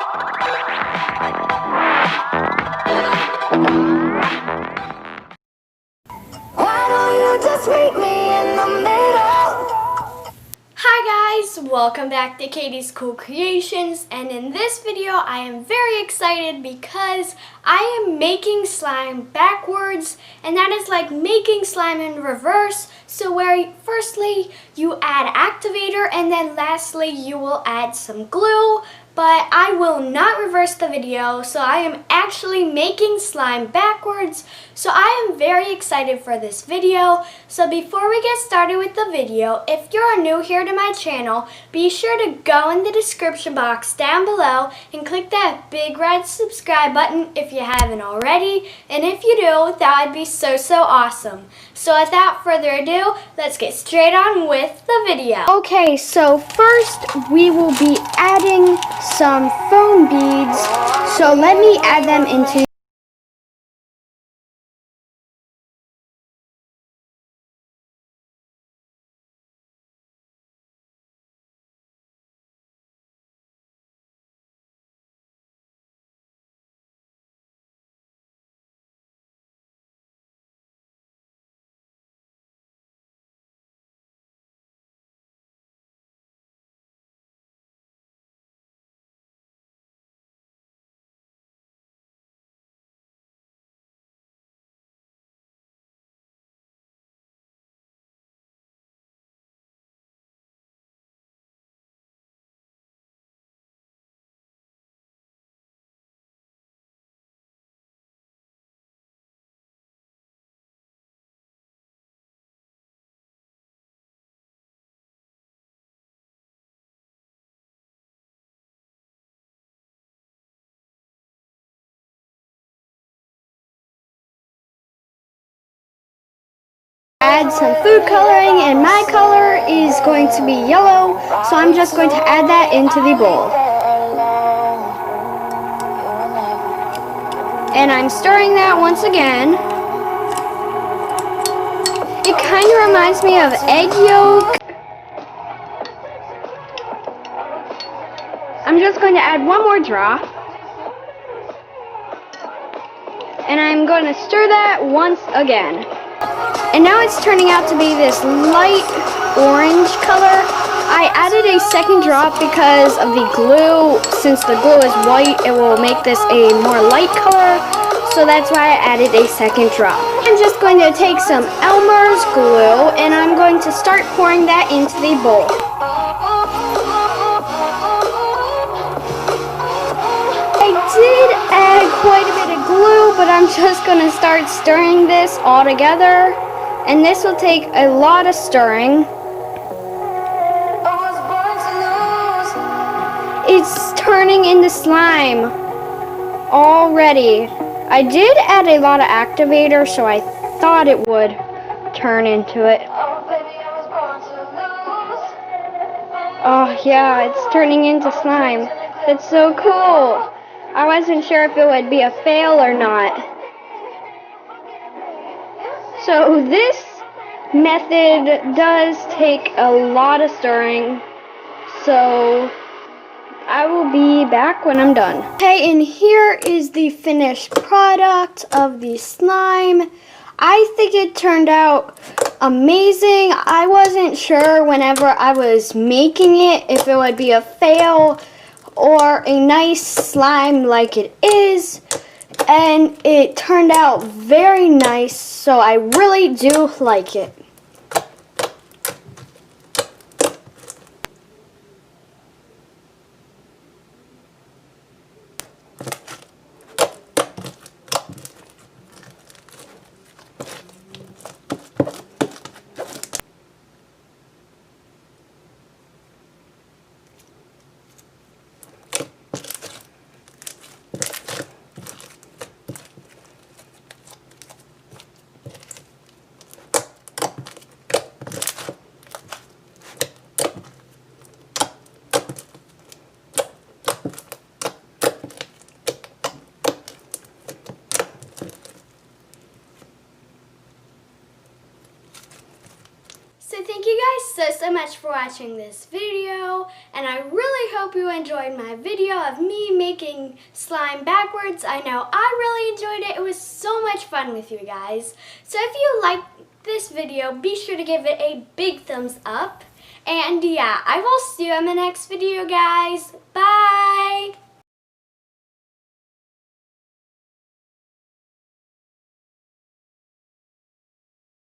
Why don't you just meet me in the middle? Hi guys, welcome back to Katie's Cool Creations, and in this video I am very excited because I am making slime backwards, and that is like making slime in reverse. So where firstly you add activator and then lastly you will add some glue, but I will not reverse the video, so I am actually making slime backwards. So I am very excited for this video. So before we get started with the video, if you're new here to my channel, be sure to go in the description box down below and click that big red subscribe button if you haven't already. And if you do, that would be so awesome. So without further ado, let's get straight on with the video. Okay, so first we will be adding some foam beads. So let me add them into add some food coloring, and my color is going to be yellow, so I'm just going to add that into the bowl. And I'm stirring that once again. It kind of reminds me of egg yolk. I'm just going to add one more drop. And I'm going to stir that once again. And now it's turning out to be this light orange color. I added a second drop because of the glue. Since the glue is white, it will make this a more light color. So that's why I added a second drop. I'm just going to take some Elmer's glue and I'm going to start pouring that into the bowl. I did add quite a bit of glue, but I'm just going to start stirring this all together. And this will take a lot of stirring. It's turning into slime already. I did add a lot of activator, so I thought it would turn into it. Oh yeah, it's turning into slime. That's so cool. I wasn't sure if it would be a fail or not. So this method does take a lot of stirring, so I will be back when I'm done. Okay, and here is the finished product of the slime. I think it turned out amazing. I wasn't sure whenever I was making it if it would be a fail or a nice slime like it is. And it turned out very nice, so I really do like it. so much for watching this video, and I really hope you enjoyed my video of me making slime backwards. I know I really enjoyed it. It was so much fun with you guys. So if you liked this video, be sure to give it a big thumbs up. And yeah, I will see you in the next video, guys. Bye!